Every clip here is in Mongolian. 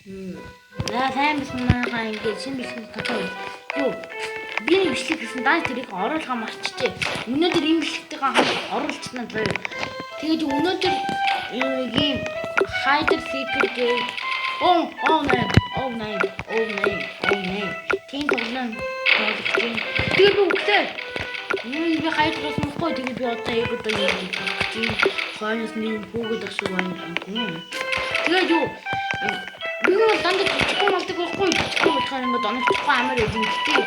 За сайн байна ингээд шинэ бичлэг татав. Юу би нэг бичлэг хийсэн даа тэрийг оруулахаа марччихжээ. Өнөөдөр энэ бичлэгтэй хамт оруулчихна заяа. Тэгээд өнөөдөр ийм Hider Secret game oh name. Тийм тоглоом тоглосон. Тэгээд үгтэй. Би хайдраас мөхгүй тэгээд би одоо яг одоо юм тийм хойноос нэг хүүгээд ашиг байна. Тэгээд юу би бол дандаа чичгэн болдог байхгүй чичгэн болохоо ингээд оногдохгүй амар юм гэдэг.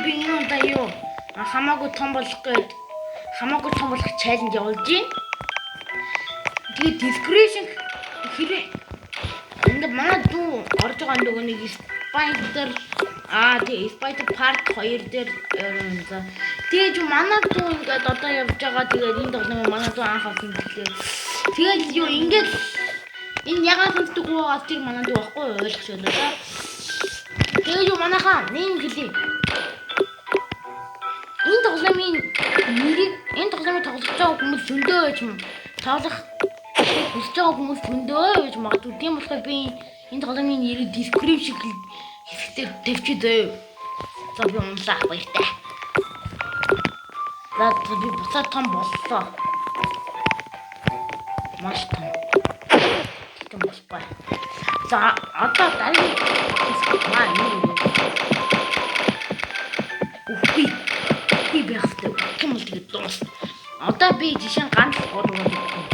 Би энэ удаа юу хамаагүй том болох чаленж явуулж байна. Тэгээд description хэрэг ингээд манай дүү орж байгаа нөгөө нэг Spider Spider Part 2 дээр за тэгээд юу манай дүү ингээд одоо явж байгаа тэгээд энэ тоглоом манай дүү анхаарсан гэхлээр тэгээд юу ингээд энэ ягаад сонсдог вэ? Тэр манай дүү байхгүй ойлгочихлоо да. Тэгээд юу манайхаа нэм гэлээ. Энэ тоглоомын тоглож байгаа хүмүүс зөндөө байж тоглох хүсэж байгаа хүмүүс зөндөө байж магадгүй. Тийм болохоор би энэ тоглоомын нэрийг description хэсгээр тавьчихъя. За би унлаа баяртай. За би буцаад том боллоо. Маш том. Босбай. За одоо дараагийн би бяхтай юм л тэгээд дуус. Одоо би жишээ нь ганц оруулаад байна.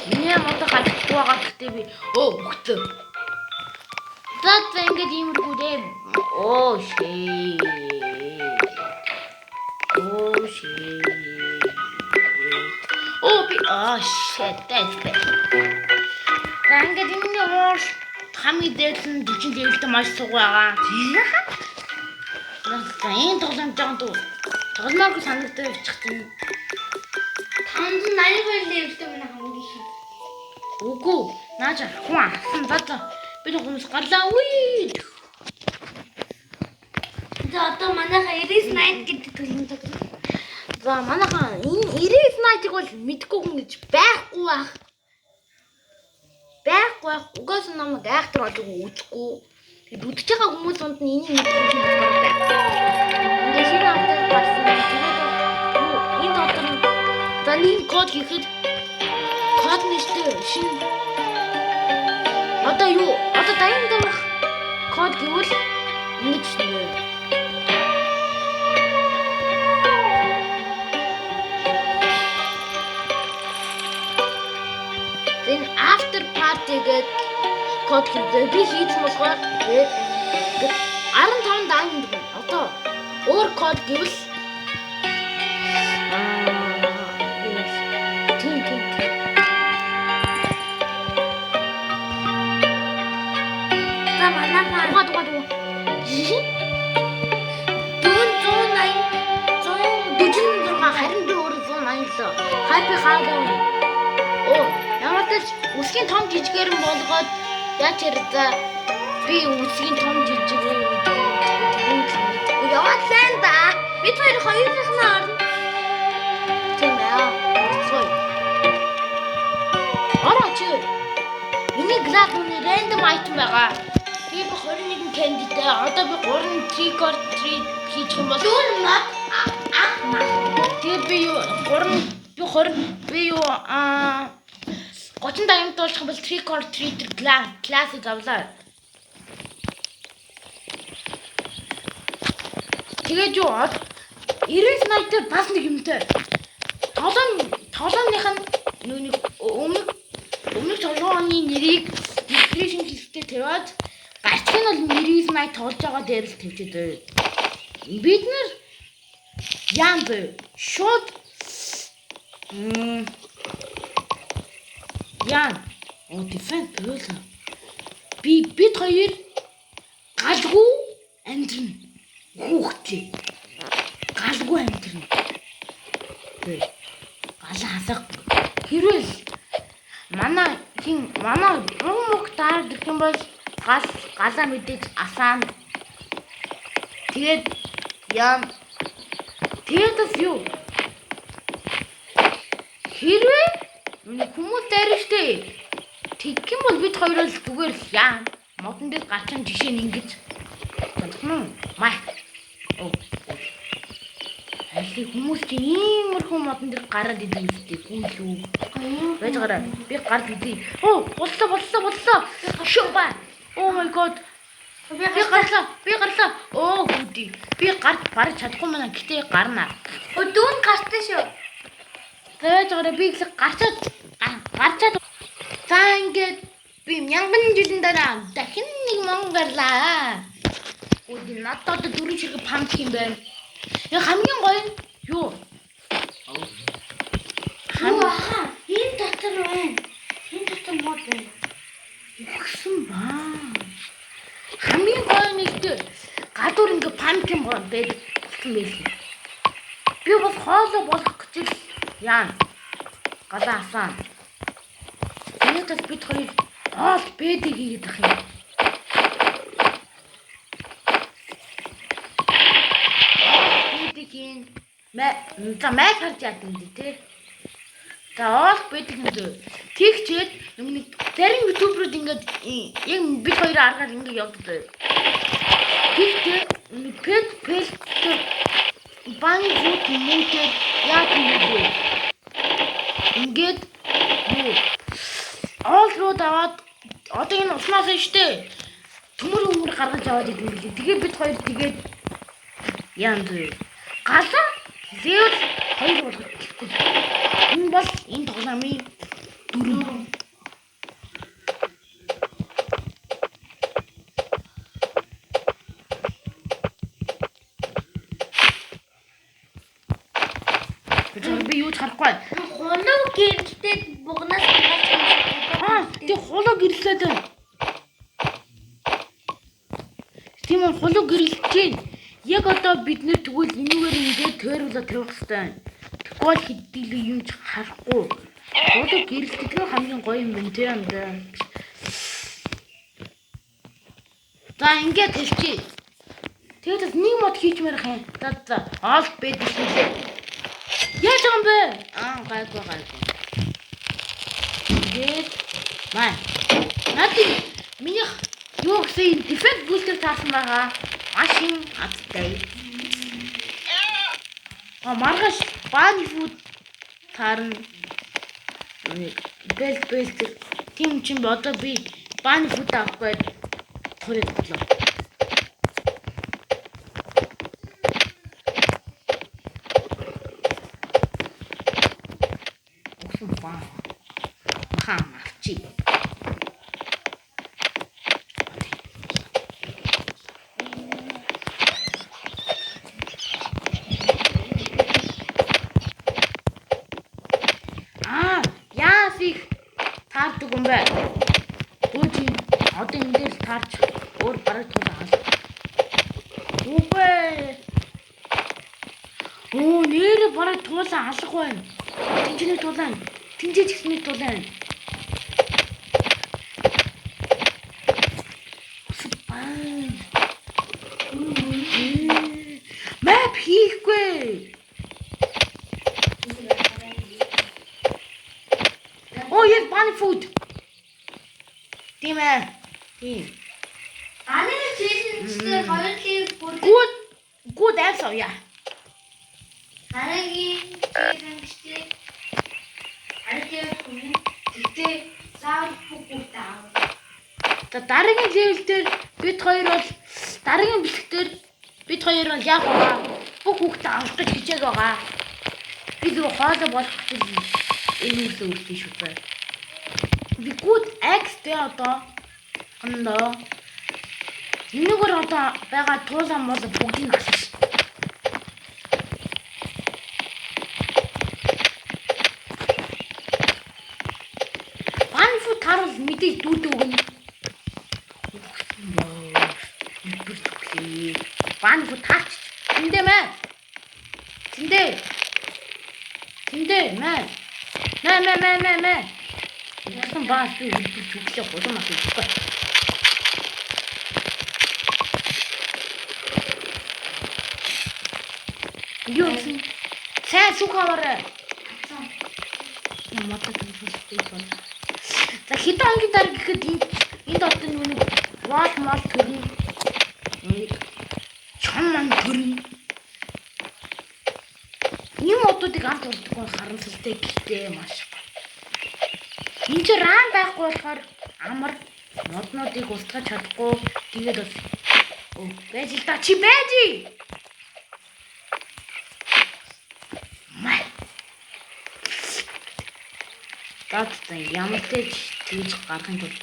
Миний одоо хатчих байгаа гэхдээ би өгтөө. За ингэж иймэрхүү дээ. Shit, that's bad. Ингээд энэ уул хамгийн дээд нь 40 левелтэй маш суг байгаа. Энэ тоглоом жоон тоглоомыг санагдаж явчихсан. 582 левелтэй манай хамгийн их. Үгүй, нааж хүн алсан заа. Би хүмүүс гарлаа. Үе. За одоо манайха 98 гэдэг төлөв тоглоом. За манайхаа энэ 98-ыг бол мэдгүй хүн гэж байхгүй байх. Угаас намайг айхтар болж үзэхгүй. Тэгэд үдчихэж байгаа хүмүүс донд нь энийг мэдчих юм байна. Ингээд шинэ автор гарсан. Тэгээд энэ дотор за нэг код хийхэд код нэртэй шинэ одоо юу? Одоо дайнд дээрх код гэвэл ингэж нэ. After party гээд код хийдэг. Би хийсэн болохоор тэгээд 15 дайнд байна. Одоо өөр код гэвэл За манайхаа дугаа. 146 харин би өөрөө 180 лөө. Хайпи хаагаа. Үсгийн том жижигээр нь болгоод яач ярьда би үсгийн том жижигээр яваад сайн да. Бид хоёрын нь орно. Тийм ээ. Орооч. Миний главны random item байгаа. Би 21 candy-тэй. Одоо би 3 trick or treat хийж юм бол. Тэгээд би юу 30 даймд болох бол trick or treat class-ыг авлаа. Тэгээд юу 90 night-ээр бас нэг юмтай. Тоглоомных нь өмнөх тоглооны нэрийг description хийхдээ тавиад гарцх нь бол 90 night тоглож байгаа дээр л тавьчихад байв. Бид нэр яам шууд Ян, defend болоо. Бид хоёр галгүй амтрын. Хүүхдээ. Галгүй амтрын. Галаа алга. Хэрвээ манай мөг таардаг юм бол галаа мэдээж асаана. Тэгээд яам. Тэгээд юу? Хэрвээ Хүмүүс дайрах штэ. Тэгэх юм бол бид хоёроос зүгээр л яа. Модон дээр гарчин жишээ нь ингэж. Бодсон уу? Май. Оо. Алли хүмүүс чи иймэрхүү модон дээр гараад идэв үстэй. Гүйлүү. Байж гараа. Би гард идэв. Оо, боллоо. Шоо ба. Oh my god. Би гарлаа. Оо гүди. Би гард барж чадахгүй маа. Гэтэ гарна. Дүүн гарсан шүү. Тэгэж гараа би их гарчаад. За ингээд би мянган жилийн дараа дахин нэг мон гарлаа. Өөд надад дөрөв шиг памп юм байна. Яа хамгийн гоё нь юу? Хаа, энэ дотор байна. Энэ дотор мод байна. Өгсөн баа. Хамгийн гоё нь ихтэй гадуур ингээ памп юм байдаг болсон байлээ. Би бас хоолой болох гэж яа. Галаасан. Энэтэс бид хоёр хоол бэдэг хийгээд ах юм. За май харж яадаг юм тий. За оол бэдэг юм дөө. Тэгчээд нэг зарим ютуберүүд ингээд яг бид хоёр аргаар ингээд явдаг. Тэгчээд пэт бан фут мөнтэй яадаг юм бэ? Ингээд юу оол руу даваад одоо энэ уснаас нь штэ. Төмөр гаргаж аваад идэв лээ. Тэгээ бид хоёр тэгээд яан дөө. Галаа зээл хоёр болгох гэхгүй. Энэ бол энэ тоглоомын дөрөв. Би юу харахгүй. Холоо гэрэлтэй бугнаас гарч ирсэн. Тэг холоо гэрлээд байна. Тийм үү холоо гэрлэж байна. Яг одоо бид нэр тэгвэл энэгээр ингээд тойруулаад тавих хэрэгтэй. Тэгвэл хэдийгээр юм ч харахгүй. Холоо гэрлэлт нь хамгийн гоё юм байна тийм дээ. За ингээд хэлчихье. Тэгээд нэг мод хийчмээр хаа. За оол бэдэг хэлээ. Яаж юм бэ? Гайгүй. Тэгээд маа. Надад миний юу гэсэн дефект бустер таасан байгаа. Машин аттай. Маргаш бааны фуд таарна. Бэлт тийм ч юм одоо би бааны фуд авахгүй хориг бодлоо. Осон баа. Махан авчи. Таардаг юм бай. Гүти одоо энэ дээр таарч өөр бараг тулаас. Үгүй. Нэр бараг туулаа алах байна. Тинчний тулаа. Тинчиж гисний тулаа. Мэп хийхгүй. Yes, bunny food. Тийм ээ. Тийм. Аны чийстэй хоёулын бүр Good answer яа. Харагийн чийстэй аркер тэгтээ сар бүгд аа. За дараагийн левел дээр бид хоёр бол дараагийн бэлэг дээр бид хоёр бол яг байгаа. Бүх хүүхдээ авах гэж хичээг байгаа. Би зөв хоолой болох гэж энэ үсээ үлдээ шүү дээ. Би good X тэ одоо ондоо энэгээр одоо байгаа туулан бол бүгдийг авсан. Банфу тарал мэдээ дүүдээ өгнө. Банфу таач. Тэндээ мэ. Тэндээ мэ. Мэ. Ясан баас би үлдчихлээ хулан ах ихгүй. Юу гэсэн? Сайн шүүх аваарай. модод хэлбэлтэй байна. За хэдэн хоногийн дараа гэхэд энд одоо нэг вал мал төрнө. Чон ман төрнө. Ийм модуудыг амт урдаггүй харамсалтай гэхдээ маш гоё. Энд ч ран байхгүй болохоор амар моднуудыг устгаж чадахгүй. Тэгээд бас байж л та чи байж. Май. Таатай ямар ч тийж гарахын тулд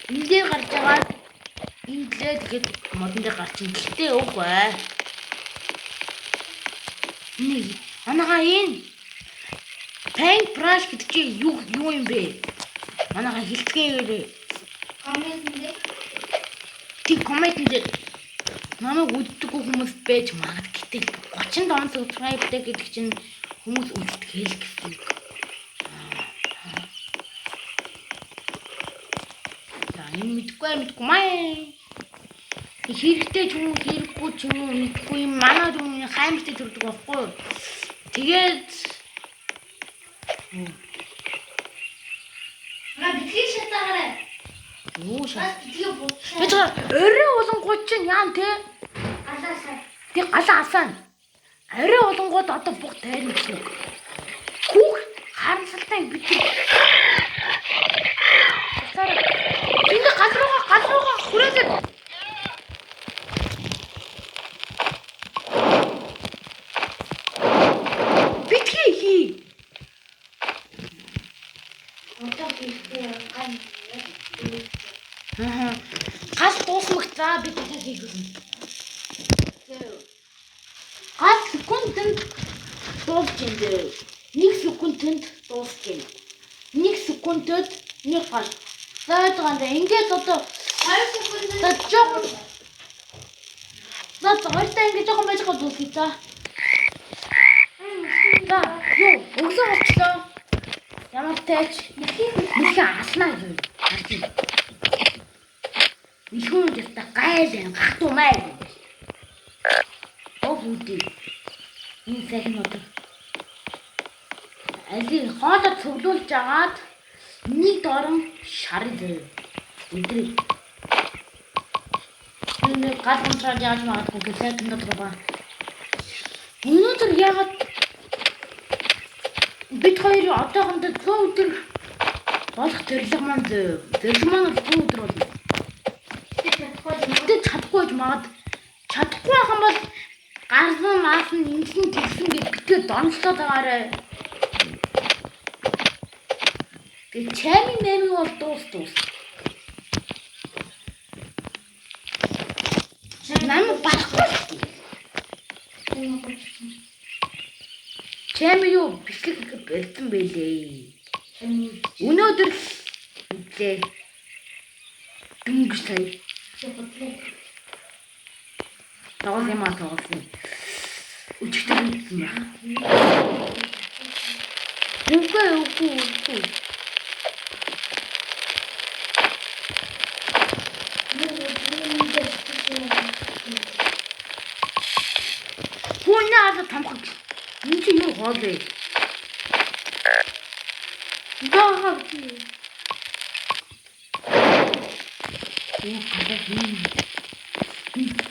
энэ дээр гарч байгаа энэ лээ тэгээд модон дээр гарч ин гэхдээ үгүй. Нэг анагаа энэ paint brush гэдэг чи юу юм бэ? Анагаа хэлцгээе. Коммент дээр намайг үздэггүй хүмүүс байж магад гэтэл 35 subscribe-тэй гэдэг чинь хүмүүс үздэг хэл гэсэн. За энэ мэдгүй маа. Хэрэгтэй ч юм уу хэрэггүй ч юм уу мэдгүй юм манай дүн хаймртай төрдөг байхгүй. Тэгээд битгий шатаарай. Юу шат? Битгий бууч. Бид орой болонгууд чинь яан те? Алаасаа. Тэг галаасан. Орой болонгууд одоо бүх тайрна гэсэн. Хүүх харамсалтай битгий. Энэ гал руугаа хүрээгээд битгий хий. Гал дуусмаг за битгий хийгэрнэ. Гал секундэд дуусчихин дээ. 1 секундэд дуусчихин. 1 секундэд нэг гал. За ингээд одоо 2 секундэд за жоохон. За хоёртаа ингээд жоохон байж байгаа дуусгий за. За юу өглөө болчихлоо. Ямар тач их аснаа юу. Ихүүн дэвтэ гайлаа гахтумай. Бүгдий. Энэ сайхан одоо. Алийг хоолой цуглуулж агаад нэг дорон шард. Өдрий. Энэ гал контрол яаж магадгүй гэхэд дотор ба. Өнөөдөр яагаад бид хоёр одоохондоо цоо өдөр болох төрлөг маань төрлөг маань цоо өдөр болно. Тэгтээ чадахгүй магад чадахгүй хам бол гарсан маас нь ингэсэн тэгсэн гэж битээ донцлоод байгаарэ. Тэг чами нэмэг бол дуус. Нам барахгүй. Чами юу бичлэг бэлдэн байлээ. Өнөөдөр үлээ. Дөнгөж сая. Тоглоом юм аа тоглоом. Өчигдөр юм байна. Үгүй. Хөөе тамхаг. Энэ чи юу хоол вэ? Яагаад чи?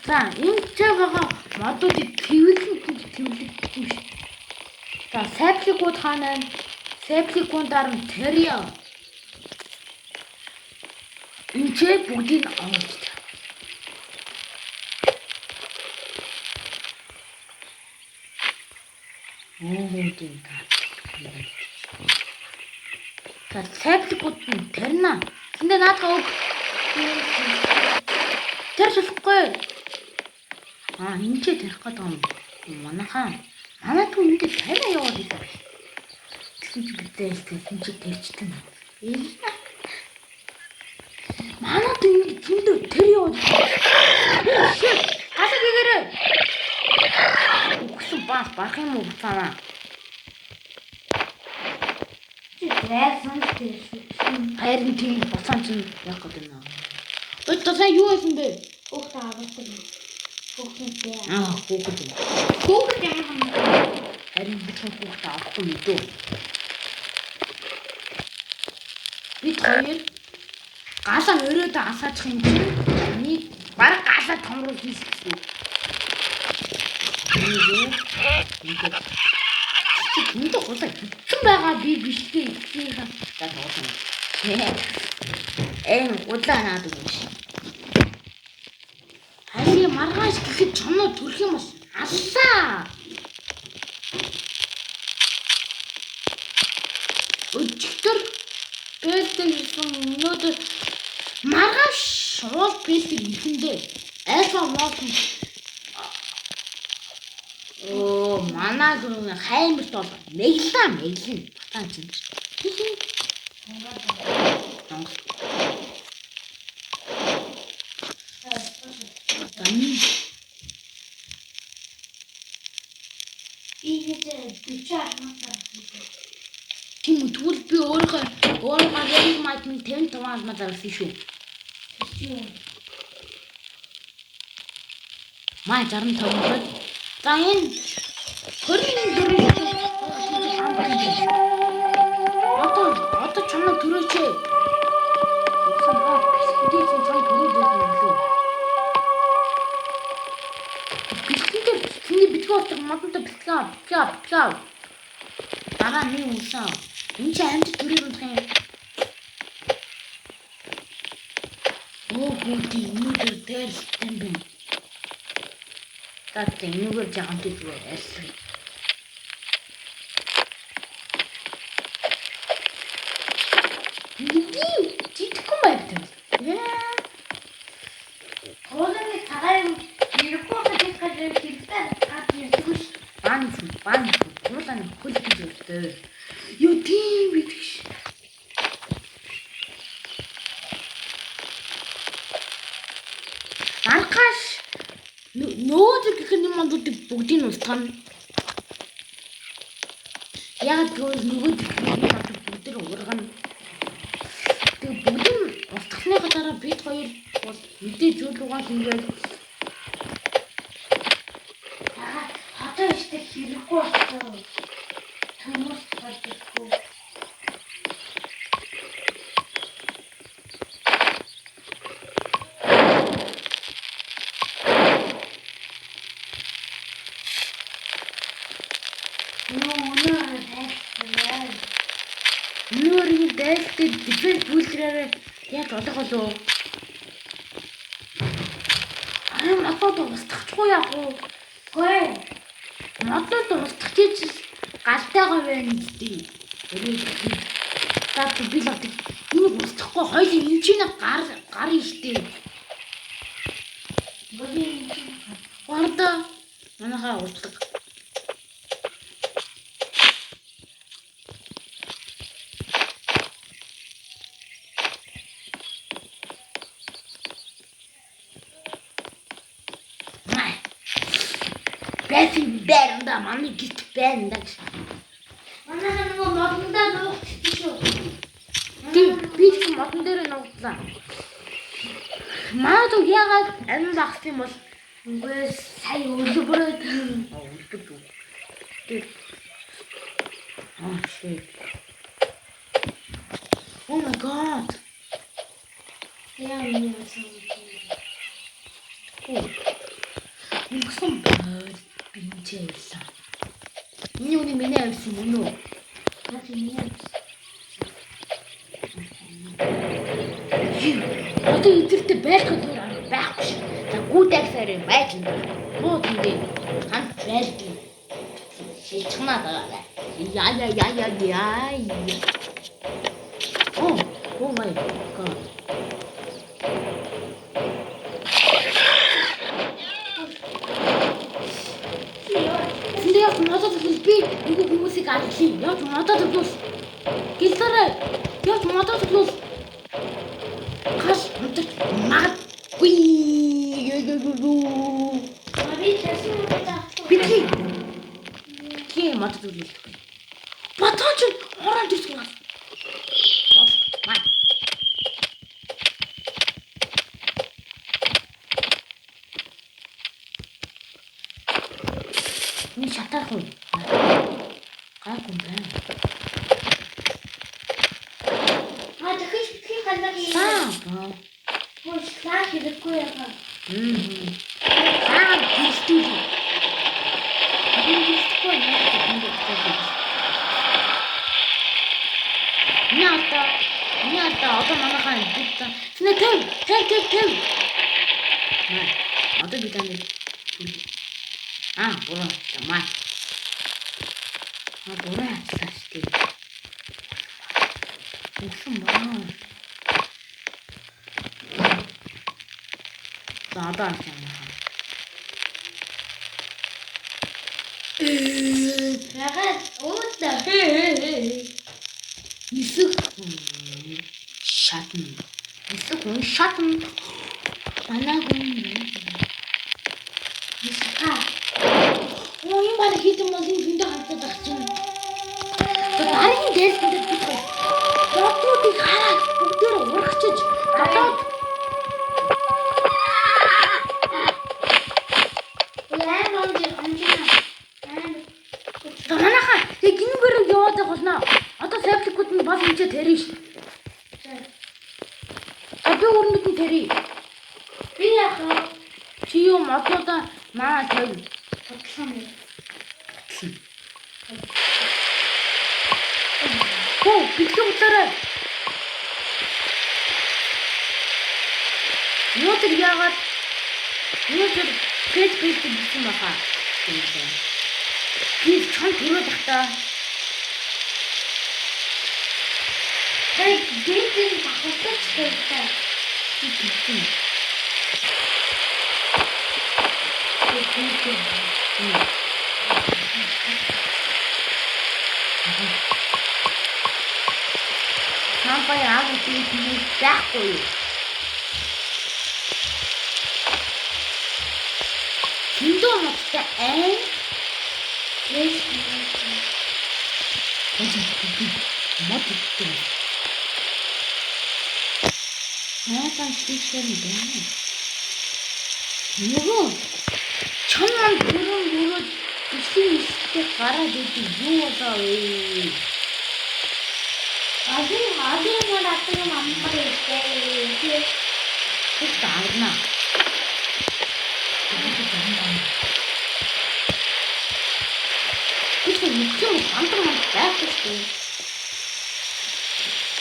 За энэ ч байгаа модуудыг тэмдэглэх юм шиг. За сайпликууд хаана вэ? Сайпликуудаар нь тэрья. Энэ ч бүгдийг аваад. За сайпликууд нь тэрнэ. Энд наадах өг. Тэр шилэхгүй. Энэ ч тэрх гэдэг юм. Манай түн энэ тарай яваад идэв. Тэгсэн чи битээлтэй энэ ч тэрчтэй. Манай түн зөндөө тэр яваад идэв. Гасаа гэгэрээ. Үгсэн бас барах юм уу цаана. Харин тийм бацаан чинь яг гэдэг нэ. Одоо юу хийсэн бэ? Хүүхдээ аваад. Хүүхдээ. Хүүхдээ. Хүүхдээ ямар юм бэ? Харин битгий хүүхдээ авахгүй мэдөө. Бид хоёр галаа өрөөд асаачих юм чинь нэг баг галаа томрол хийх гэсэн. Энд хулаа хитсэн байгаа би биштэй ихийг за тоолно. Улаан наад гэж. Харин маргааш гэхэд чоноо төрөх юм бас аллаа. Өчигдөр бэлтэн хийсэн өнөөдөр маргааш уул бэлтэн ихэндээ альфа мод манай гүрэн хаймарт бол мэглэн батан чинь. Тийм тэгвэл би өөрөө яг математик 55 алмаа зарсан шүү. Маа 65. За энэ 24 одоо чамд төрөөч. Бисквитийн цан төрөөд байна лөө. Бисквитээр чиний битгий болдог модонтой бисквит. Дараа нэг унсаа. Энд чи амт төрөөд унах юм. Гүти нүдэр дээр юм бэ. Тат нүгэр жахан тийгөө ялсан. Жидгхэн байдаг. Оолны цагаан ирэх гэж хэрэгтэй гад ирсэн. Бан уулаа хөл гэж өгдөө. Юу тийм бидгш. Маргааш нөөдөр гэх юм мандуудыг бүгдийг устгана. Яг тэгвэл нөгөөдөр бүгдээр уургана. Тэгээ бүгд устгахныхаа дараа бид хоёр бол мэдээж зүйлүүгээ хийгээд одоо ихтэй хэрэггүй болсон. Томос болчихгүй. Нүүрийн дайлтай дефект бүлрээрээ яаж болох болов? Модод устгахгүй яах вэ? Хөөе. Модод устгах гэж галтайгаа байна гэдэг. Тат би л энийг устгахгүй хоёул энэ чинь гар ихтэй. Варда манайхаа устгах. Бэти бэрнда маны гит бэнда. Манайхаа нөгөө модондоо нуугдчих шүү. Би ч модон дээр нуугдлаа. Маад яагаад амин багс юм бол үгүй сая өлбөрөөд shit. Oh my god. Яа юм бэ? Ингэсэн бинчээсэн. Энэ үний миний авсан юм уу? Яг юм. Одоо эдэртэ байх гэдэг байхгүй шүү. За гүйдэгсээр юм байж юм. Муу тийм хамт байлгүй. Шилчнаа байгаа. Яа. Oh my god. Яг надад би нэг хүмүүсийг алхий. Яг надад төглөс. Гэлээрээ. Яг надад төглөс. Хаш өнтөг маад. Би тэсэн удаа. Битгий. Маад төглөс. Батаач орон дэрсэн гал. Маа. Ни шатаах уу? Слаа хэрэггүй яга. Аа гэрэлтүүл. Гэрэлтгүй яа. Одоо манайхаа дутаа. Тэний тэв. Маа. Одоо бид анд. Буруу. Маа. Буруу яцлаа. Үхэн баа. Одоо авч явна. Ягаад уудаа. Нисэх шатн. Манай хүн. Энэ баг хийх юм бол энэ хүндээ хандаад байх чинь. Дараагийн дээлтэнд бид ботуудыг хараад бүгдээр урагчиж гадаад. Манайхаа яг гинүүгээр яваад байх болно. Одоо сабликууд нь бол энэ тэрий ш. Би өрнөд нь тэрий. Би яхаа. Чи юу модуудаа маа тавь. Битлэг утлаарай. Нотер яагаад фэйсбүүк гэсэн баха. Би чам төрөөд тахтаа. Дэйдэн тахтаж байдаг. Нампай яг үгүй байхгүй. Хиндөө модтой модтой. Яагаад тийшээ байна? Нөгөө чамд бүрэн ихтэй гараад идэв юу болоо вэ? 아직 뭐 나중에 만나게 돼. 그것도 알나? 그래서 육종 만들어만 빼앗겼어.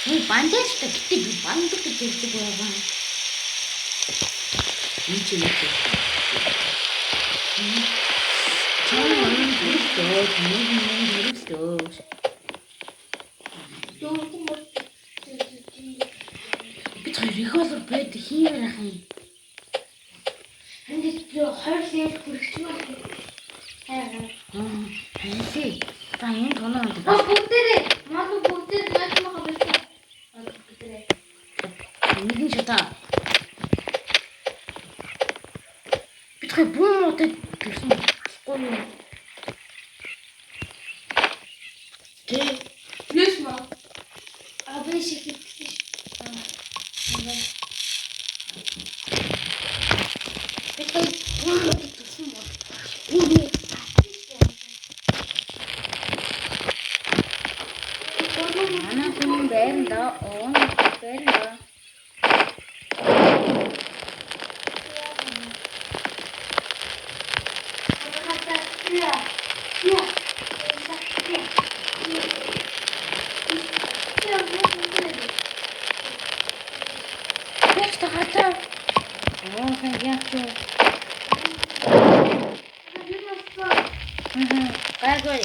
너 만졌을 때 그때 너 만졌을 때 있을 거야 봐. 이제 저는 모르겠어. 이것을 왜 힘을 하니? 근데 저 할수 그렇지만 알지? 나 이거 더 나왔는데. 못들래. 나도 못들래. 나도 막 가봤어. 나도 못들래. 이긴 좋다. 비트가 뭘 못해? 무슨 꼬리? 네. 예스 마. 아버지 Anakın benda, on benda. Beste hatta. Oh, ben yapıyor. Gel böyle.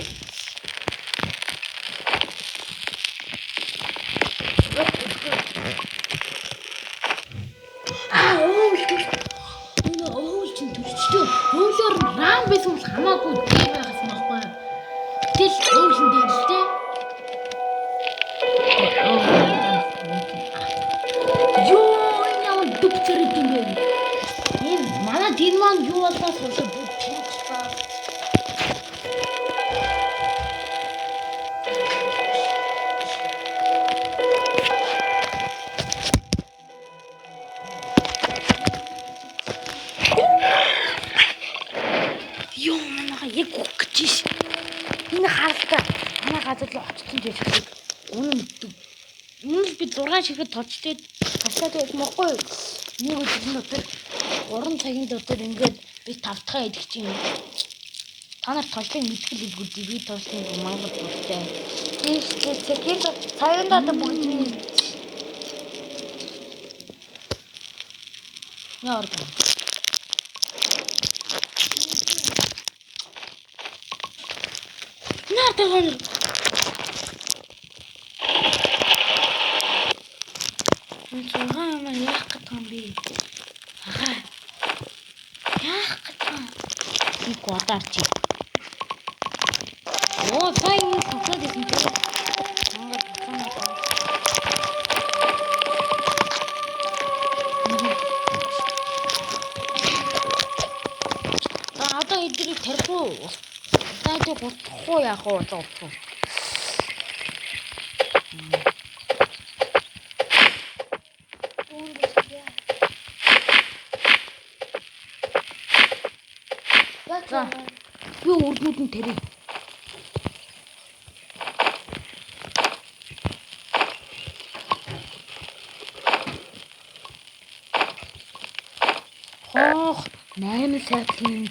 Раам байсан бол хамаагүй байгаас нь баггүй. Тэгэл өөрсөн дээр л дээ. Ёо, яа дупцэр идэм бэ. Энэ манай дин маань юу болоос хойш бүтчихлээ. Ёо, манайха яг үхчихэж. Энэ хаалтаа манай газар руу очсон гэж хэлсэн. Үнэн л би 6 шигэд толчтой таслаад байсан байхгүй юу? Нэг өдрийн дотор 3 цагийн дотор ингээд би 5 дахь идэх чинь. Та нар тослыг мэдгүй л үгүй би тослыг мангад дуртай. Тийм цагийн дотор бүгдний Яар. Наатаган. Цугаа маа яах гэдэг юм бэ? Ахаа. Яах гэдэг юм? Би годаарч. Оо, цай юм тоглоод байсан ч. Мангад тацаанаа. Одоо эдрийг тарих уу? Таатай гутах уу яах вэ? Зовчих. За. Би үрдүүд нь тэрий. Хох, 8 сайтлын.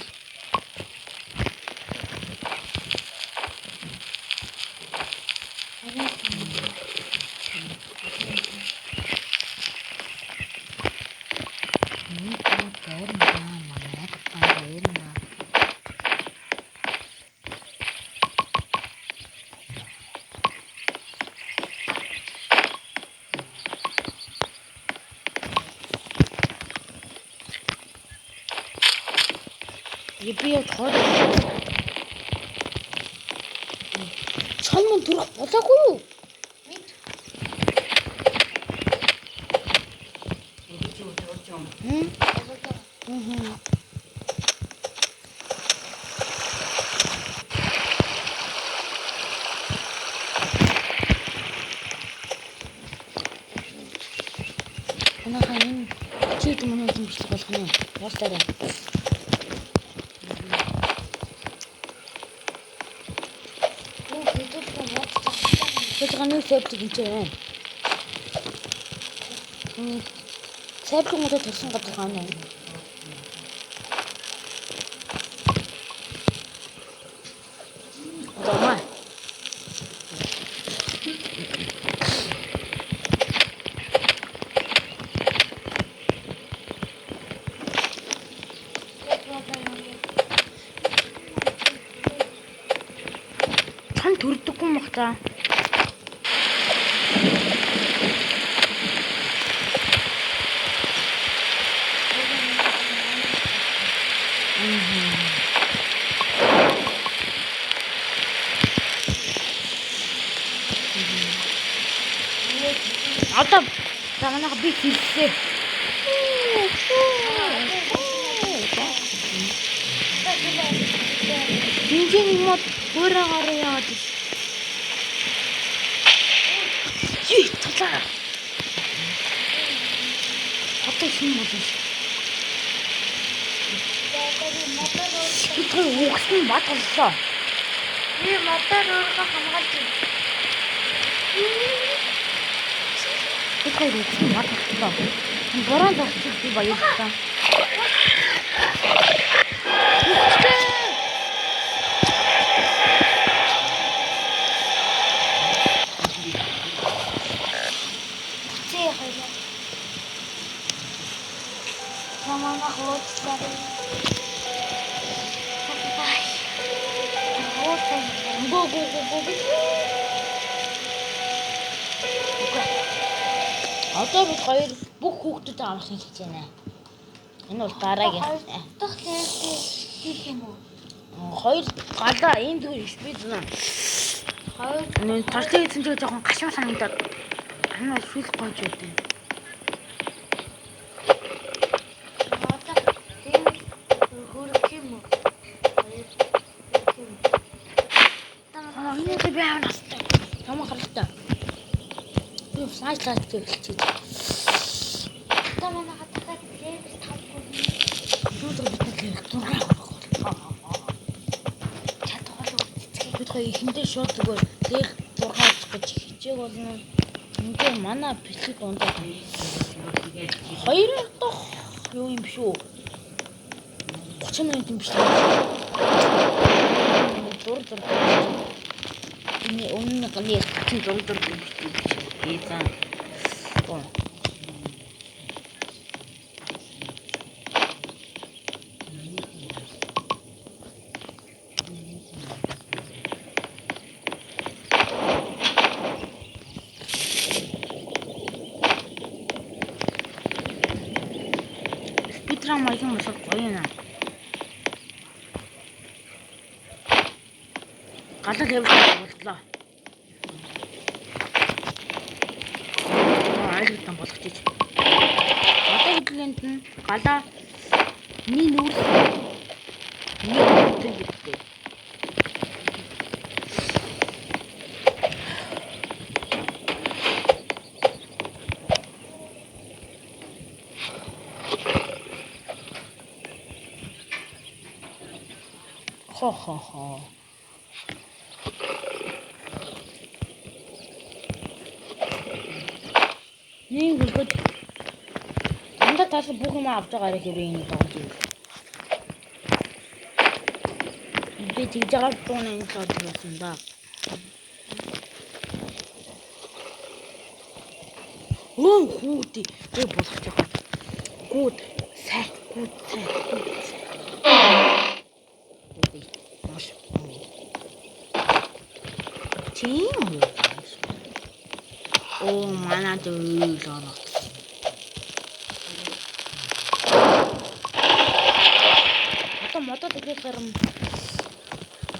Би яхад чамд төрөх болоогүй юу? Ханахын чиг мөн юм биш болох юм. Ястараа. Тэтгэний севтиг хийж байна. Севтиг мөдө төрсөн гадар хаана вэ? Замаа. Хан төрдөггүй мөх та. Одоо танах би хэлсэн. Бинжин мод өөрөөр яваад. Чи тулаа. Одоо шин болно. Би угсан батгаллаа. би мотор өөрөө хамгаалж байна. Тэтгэж угсан батгаллаа. Бороо зогсчих би баярлалаа. Намана хооцлаа. Одоо бид хоёр бүх хүүхдүүд амарсан хийж байна. Энэ бол дараагийн. Дахь левел хийх юм уу? Хоёр галаа энэ дүү спид нэ. Хоёр Энэ тартай хийсэн ч жоохон гашуун санагдаад. Энэ бол шүүл гойж байдаг. хөрөх юм уу? Энэ би аваад тамаа харалтаа. Би сайтлаад хэлчихье. Тамаа хатгаад левел 5 Шүүл бид дургаа. Бид хоёр ихэндээ шууд зүгээр дээр дургаач гэж хичээг болно. Ингээ манай бэлэг дундаа хоёр дахь юу юм биш үү? 30 минут юм биш үү? Дур. Энэ өмнө ганы дур юм биш үү? За. Оо. Спидран маягийн маш гоё наа. Галаа левел болтлоо. Айлгтан болгочих. Одоо хэдүүлэнд нь галаа миний нүүр нэг гэдэг. Хо. Нэг үлгэж андаа тас бүх юм авч байгаарэ хэрэг юм даа. Би тэгж байгаа тооны энэ тоолсон да. Оо хөөди би болгож байгаа. Гүд сайн. Маш. Тийм үү? Оо манай дүүл ороо. Одоо тэгээд гарам.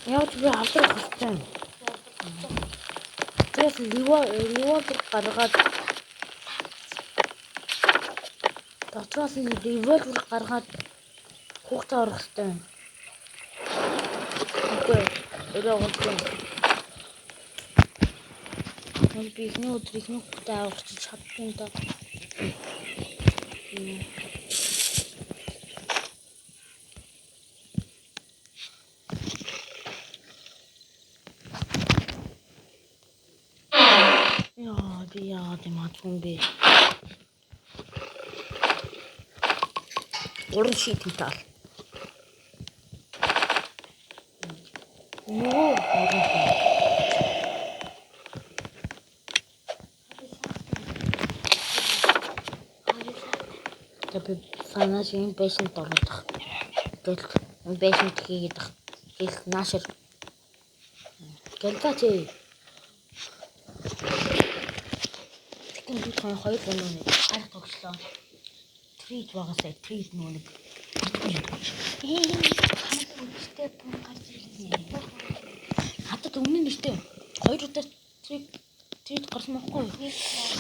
Яаж би авдрах хэвчээ. Тэгээс револьвер гаргаад дотроос нь револьвер гаргаад хугацаа орох хэвчээ. Окей. Өрөөгөө. Би ихний өдрийг нүхтэй авахч чадсан да. Яа, дэматун би. Уран шийдэн тал. Тэгээд санаас юм байсан дорох. Тэгэл энэ байсан тхийгээд гэл наашир. Гэлтаач. Тэгвэл би хоёр гоноо харах тогшлоо. Трид багасаа трид нүг. Үстэй пун гарч ирсэн. Хатад өмнө нь штэ. Хоёр удаа трид гарсан байхгүй.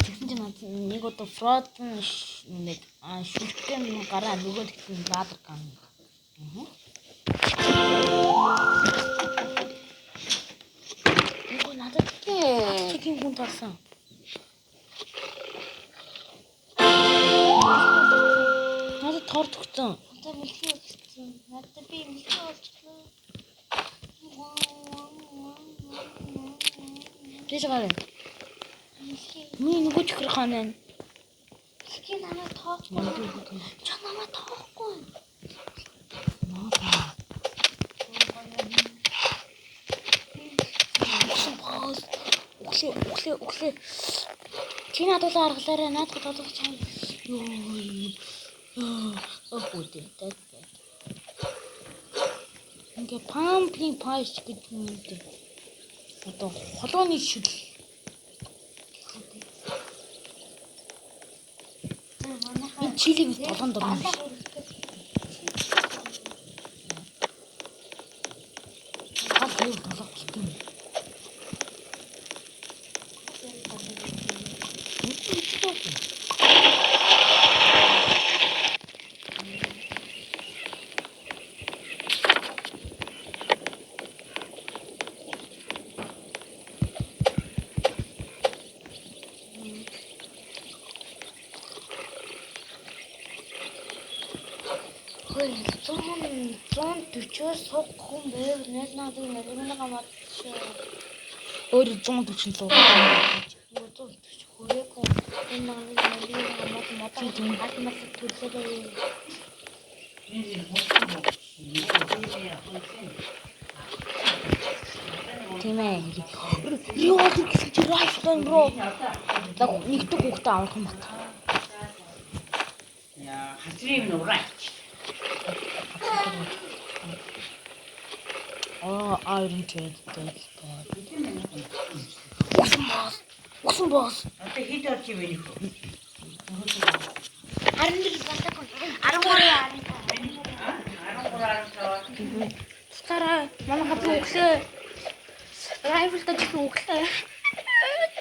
Тэгсэн чинь нэг удаа фрод нэг шүлтэн гараа нөгөө тэгсэн бадар гам. Эго надад тийм хүн тарсан. Надад тор төгсөн. Одоо мэлхий болчихсон. Надад би мэлхий болчихлоо. Тэж гараа. Миний нөгөө чихэр ханаа. Хин намайг тоохгүй. Чи намайг тоохгүй. Наа. Өглөө. Чи надад аргалаарай. Надад толгой чам. Өөдөө. Ингээ pumpkin pie гэдэг юм дээ. Одоо холооны шил. Энэ чилиг толгонд орно. Юу толгой гитэн. Ой, 140-өөс суухгүй юм бэ? Надад нэрмэнэ гамаач. Өөр 140 лөө. 140 Тийм ээ. Юу гэж чи райфтон бро. За нэгдэг хүүхдээ авах юм бат. Ja, hasrim no right. Iron Chest. Усан босс. Одоо хэд орж ивэ нөх. Харин л батаг 13 Стараа манай хатуу өглөө. Райфл таж өглөө.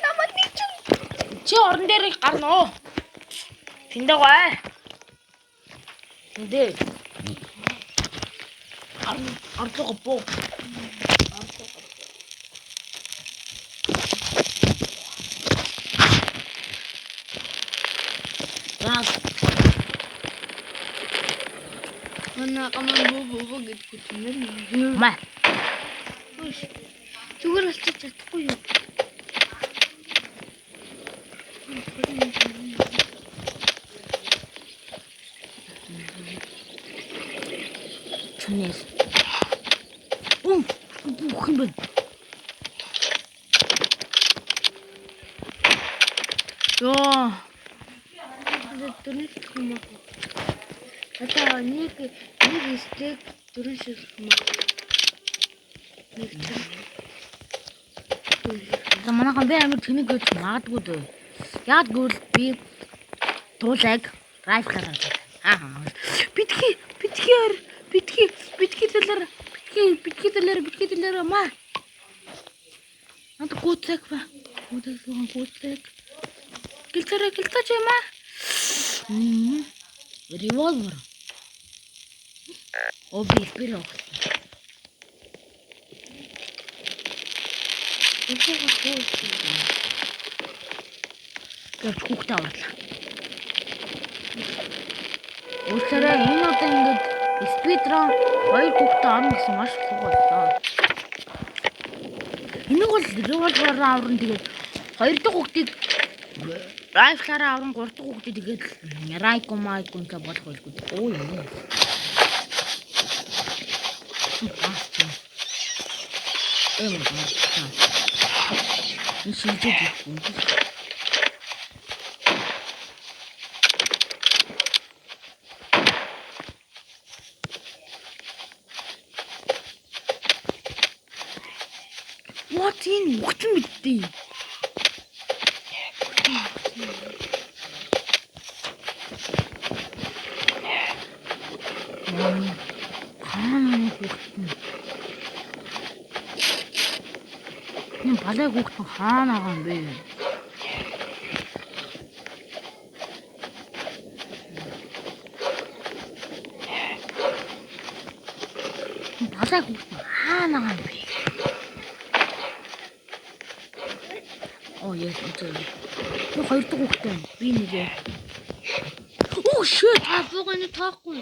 Намайг нэг чи орон дээр гарна уу? Тэндээ гоо. Тэндээ. Ардгаа боо. Манай каман боо гэдэг юм. Маа. Зүгээр болчих чадахгүй юу? Чунээс. Бүх юм бэ. Ёо. Дөрөв юм аа. Одоо нэг стейк дөрөв шиг юм аа. Нэг За манайхан би амир тэнэг гэж магадгүй дээ. Яг гэвэл би туулайг райфлаар аа. Битгий талаар маа. Над гуцэг ба. Гуцэг. Гэлтэж маа. Револьвер. Оби спирок. Гэж хүүхдээ авлаа. Өөрөөр энэ одоо ингээд спидрон 2 хүүхдээ авна гэсэн маш их боллоо. Энийг бол револьвераар аврын тэгээд 2 дахь хүүхдийг райфлаараа аврын 3 дахь хүүхдийг тэгээд райкомайкон гэж болох байлгүй. Оо юм. What in what мэдээ. Энэ балай хүүхдэн хаана байгаа юм бэ? Балай хүүхдэн хаана байгаа юм бэ? Яа энэ. Нэг 2 дахь хүүхдэн би нэгэ. Оо shit, хавганы таахгүй.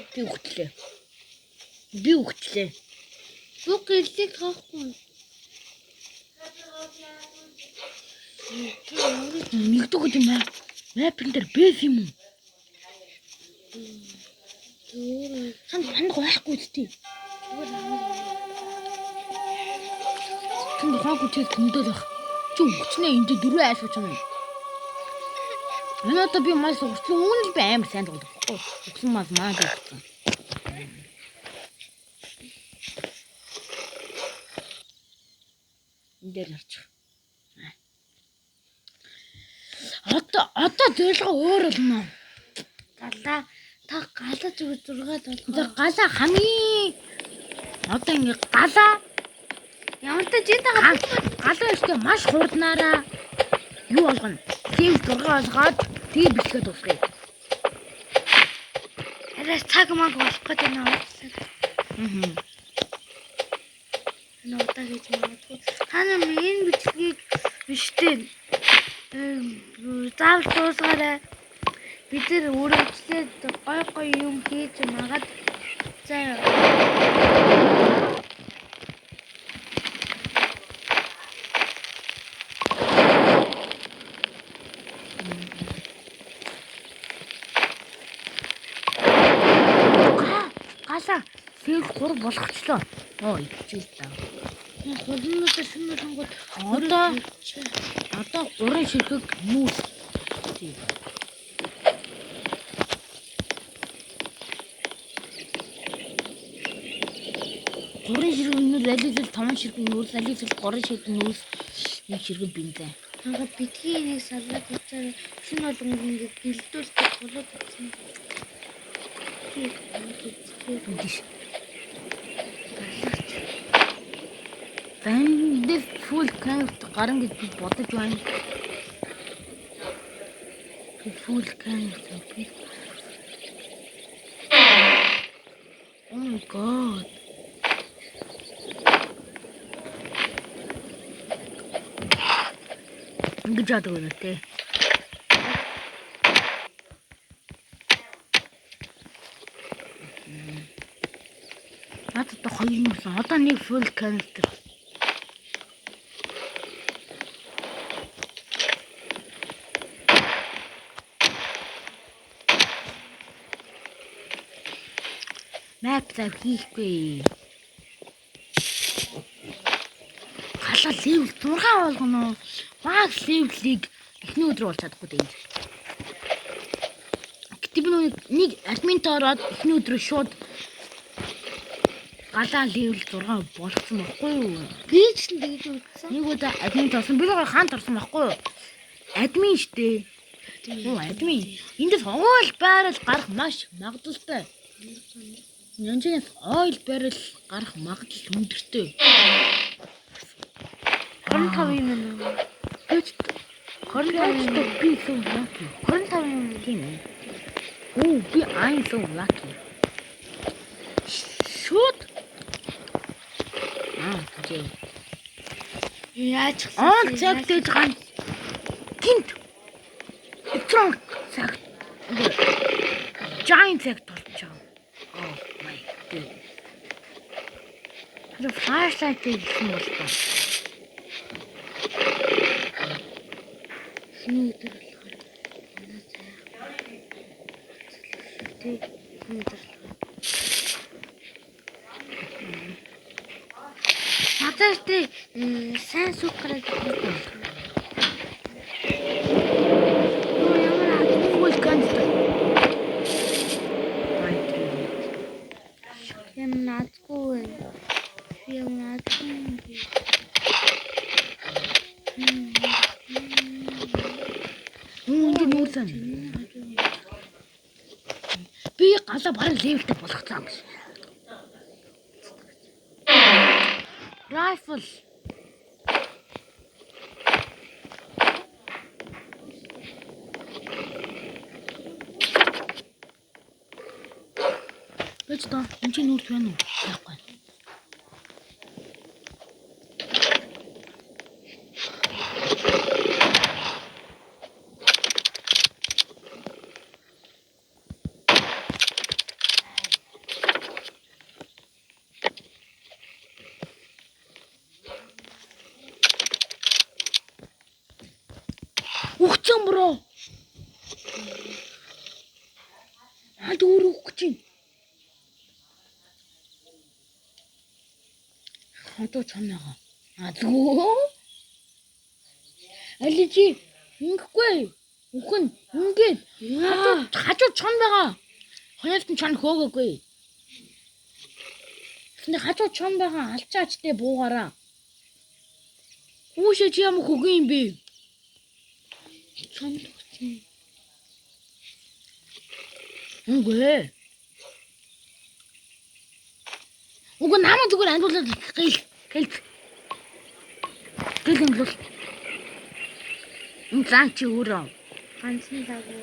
Би хүүхдлээ. Бүх гэлийг таахгүй. Нэгдэг юм аа. Мэпэн дээр бэс юм уу? Санд хандах байхгүй үстэй. Санд хаагүй ч зөндөл баг. Чи өгчнээ энд дөрөв айлгаж байна. Энэ одоо би маш уртлын үүнд би амар сайн тоглох байхгүй. Өгсөн мас маа гэсэн. Энд дээр харчих. Одоо зөвлөгөө өөр болно. Галаа та галаа зүгээр 6 За галаа хамгийн одоо ингэ галаа ямар ч жинтэй галаа ихтэй маш хурднаараа юу болгоно? Левел 6 болгоод тэгээ бэлгээд дуусгая. арай цаг маг болох гэдэг нь аа. Нотаа гэж магадгүй. Хана энэ бичлэгийг биштэй заавал дуусгаарай. Бид нар өөрөөсөө гой юм хийж магаад заяа. Тэгэл 3 болгочлоо. Оо ичээл та. Холнуудаа шинэ сонгоод Одоо 3 ширхэг нүүс. Тийм. 3 ширхэг нүүс ализэл 5 ширхэг нүүс ализэл 3 ширхэг нүүс 1 ширхэг бинтэ. ханга битгий нэг салаад хийчихээ шинэ болгонд ингээд гэлдүүлдэг болоод ирсэн. Dis. Бэнд фул кант гаран гэж би бодож байна. Фул кант би. Oh my god. Ингэж яадаг вэ те? Надад 2 юмсан. Одоо нэг full canister. Map зав хийхгүй. Халаа level 6 болгоно. Max level-ийг эхний өдөр болж чадахгүй дээ. Гэтэ би нэг админт ороод эхний өдрөө шууд галаа level 6 болгосон байхгүй юу? Би ч тэгж үзсэн. Нэг удаа админт орсон. Би л хаант орсон байхгүй юу? Админ штэ. Оо админ. Эндээс ойл байрал гарах маш магадлалтай. Янжинаас ойл байрал гарах магадлал өндөртэй. 25 юм байна. Гэж 25 би so lucky. 25 юм Тийм ээ. Оо би I'm so lucky. Shoot. Тийм. яаж Цагтэж ганц гинт этрон цаг giant цаг толчоо. Oh my god. The flashlight is small. Шинэ надад сайн сүх гараад байна. Full canister. Юм наадгүй. Юм наадгүй. Үнэн нүүрсэн. Би галаа бараг левелтэй болгоцсон юм шиг. Rifle. Бэж та энэ чинь нүүрс байна уу? Яахгүй. Ухцсан бро. Өөр ухчих чинь. Одоо чамнага. Адгүй. Алижи ингэхгүй. Үхэн ингээд хажуу чон байгаа. Хоёрт нь чон хөөгөөгүй. Тэнд хажуу чон байгаа алчаач тэ буугаараа. Үүшээ чи ямар хөгийн юм бэ? Чон төгсөн. Үгүй. Уг намаа зүгээр андуулаад гэл юм бол энэ ланч өөрөө Ганцхан дагуу.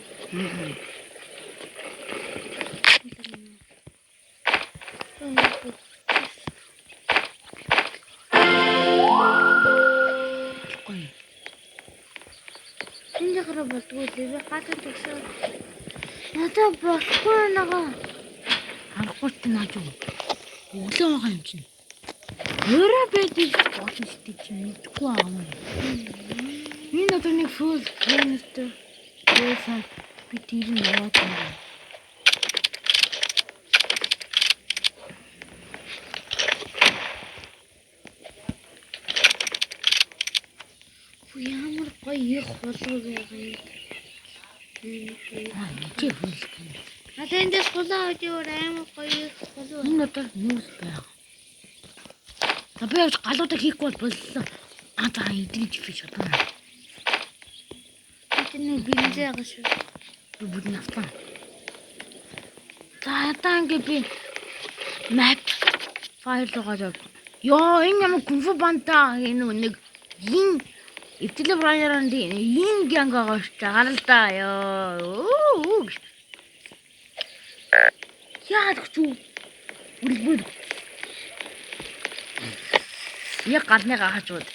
Энд гараа болдгоо би хатан төгсөө. Надад болохгүй нагаа. харахгүй ч нааж юу. Өглөө байгаа юм чинь. Өөрөө байдаг болно шүү дээ чи мэдгүй аа юм. Энэ одоо нэг фул canister байсан би тийм наваад байна. их болов байгаа юм. Тэг хүлэх юм. Эндээс хулаа өдөр амар гоё их болов. Энэ одоо нүүс байна. Би явж галуудаа хийхгүй бол боллоо. За идэж биш одоо. Тэний бинзээ байгаа шүү. Би бүгд автлаа. За одоо ингээ би map файл руугаа. Ёо энэ ямар кунфу банта энэ нэг ин эвтлэг бранеранд ин гянг байгаа шүү. Гаралдаа ёо. Яадаг ч үү? Үлбэр. Яг галныгаа хажууд.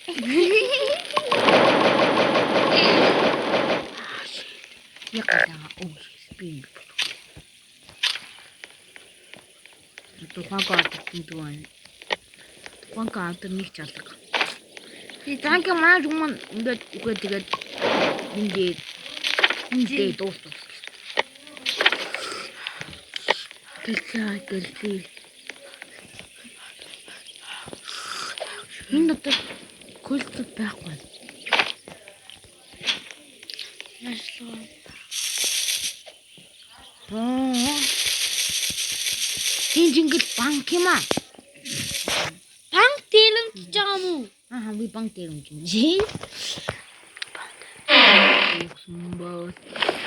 Яг галныгаа би. Тухайн карт дүн. Тухайн карт нэг чалдаг. Би танк маань юм ингээд үгүй тэгээд ингээд дуустал. Гэлээ. Энэ одоо кольт байхгүй. Яшлаа. Жингэл банк юм аа. Банк дээрэмж байгаа мó? Би банк дээрэмж юм. Жи.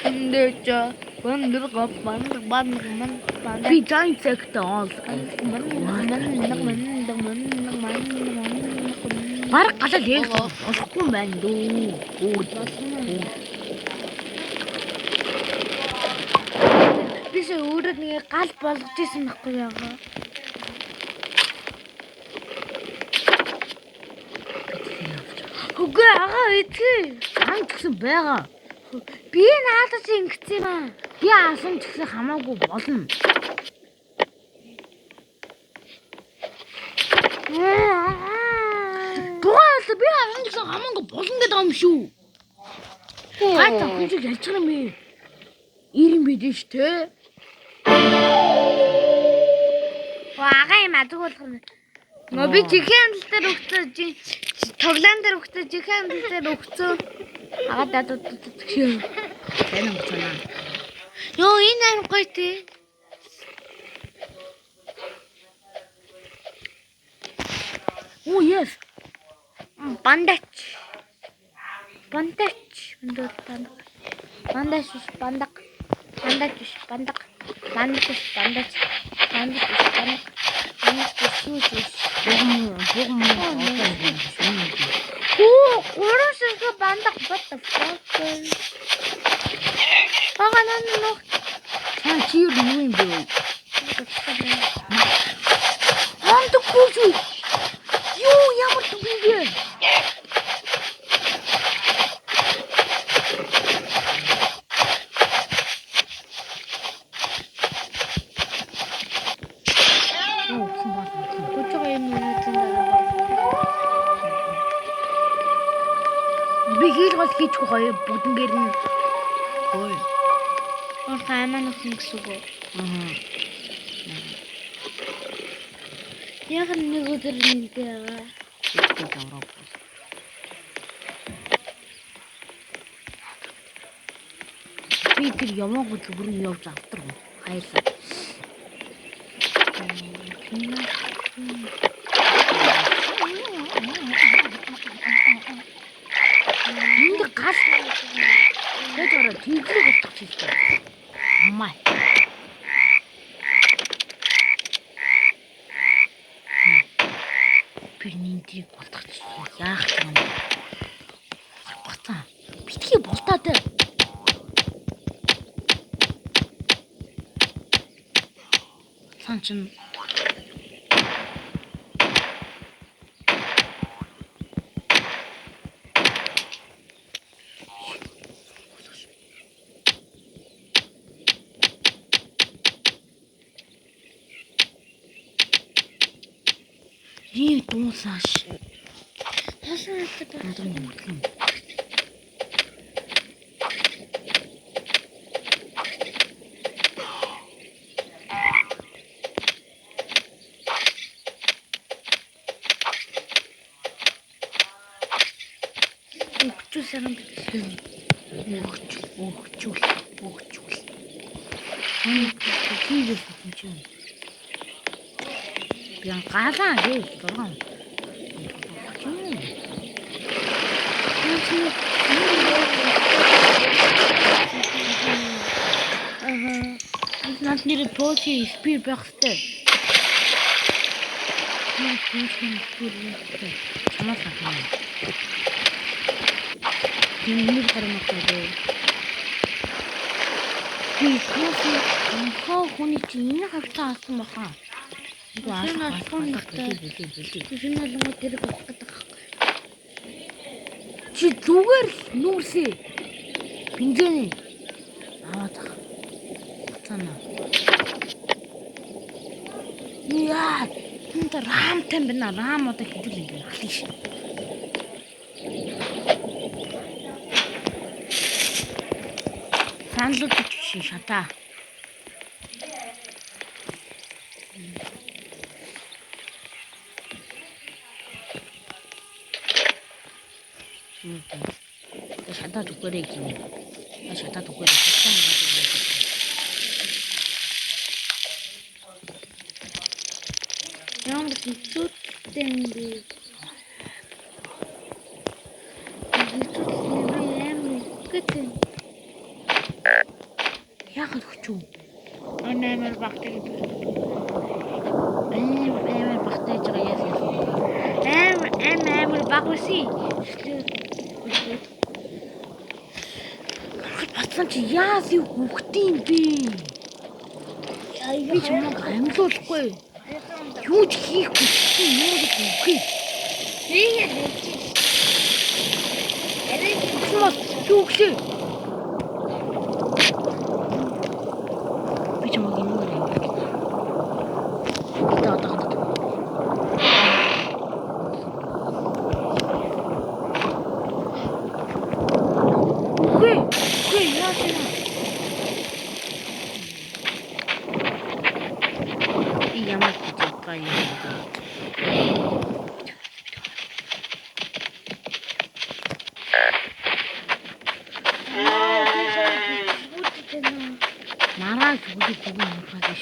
Эндээч банк. Би зайн цагтаа ол. Бараг галаа лээ. Олохгүй юм байна дөө. Биш өөрөө нэг гал болгож исэн байхгүй яага. Үгүй агаа эцэг. Ан гэсэн байгаа. Би наадаж ингэсэн юм аа. Би асан ч гэсэн хамаагүй болно. Тугаал би асан ч гэсэн хамаагүй болно гэдэг юм шүү. Гайтай хүн шиг ялцгар юм бэ. Ирэн бидэн ш тэ. Ага юм адгуулах юм. Нөө би чихэн амтал дээр өгцөө тоглоом дээр өгцөө чихэн амтал дээр өгцөө. Агаад дадууд Тэн амцана. Йоо энэ аим гоё тий. Оо yes. Бандаж. Бандаж. Оо, гурван бандаж what the fuck. Ага нөө. Чи юу юм бэ? Ондохгүй шүү. Юу ямар юм бэ? Би хийчихгүй гоё бүгднгээр нь гоё. Ор хаймаа нөхөн гэсэн үг. Яг нэг өдөр нэг байгаа. Би тэр ямаагүй зүгээр нь явж авдаг. Хайлаа. Энд гал. Тэгээр тэнцээ болчихсон. Аммай. Тэрнийг болчихсон. Яах юм. Бацаа. Битгий болтаад. Санчин. Ий дуусааш. Хасан гэдэг. байгаа юм бэ? Өгчүүл. Хийлээс юм чи. Би галаа гээ дурган. Нас нэр тоочи спир байх хэвээр. Чамаас хаа. Миний гармахтай. Би хүний чинь хавтаа асан баха. Шинэ луг дээр багтдаг. Чи зүгээр нүүрсээ. Бинжэний. Аваад тах. Цана. Яа, энэ рамтай байна. Рам одоо хэдэл ингэ ахлаа шин. Санлууд чи шатаа. Шатаа зүгээрээ юм. Шатаа зүгээрээ хэвчээ. Ямар хэцүүтэй юм бэ? Яг л хүчүү. Амар багтдаг. Амар багтаж байгаа яа. Амар баг үсий. Батсан чи яас юу хөхтийн бэ? Би ч юм амьлуулахгүй. Юу ч хийхгүй чи юу гэж үгүй. Юу гэж? Би ч юм гинээр юм. Одоо. Үгүй яа чи. Ямар ч гай юм. Маргааш үгүй мурхаад ш.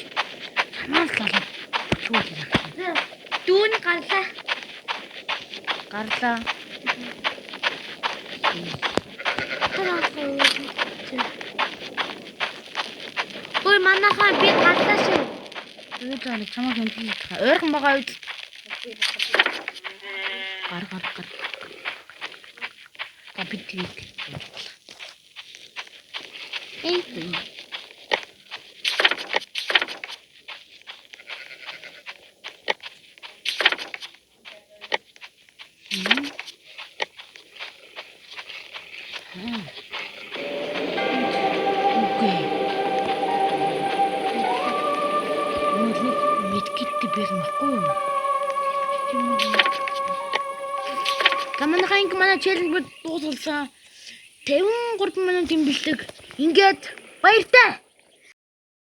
Чамаас л чууд юм. Дүүн гарлаа. Ой манайхаа би гарлаа шүү. Юу ч чамаас юм тийм ойрхон байгаа үед гар. Капитик. Эй. Манай челленж дууссан. 53 минут юм бэлдэг. Ингээд баяртай.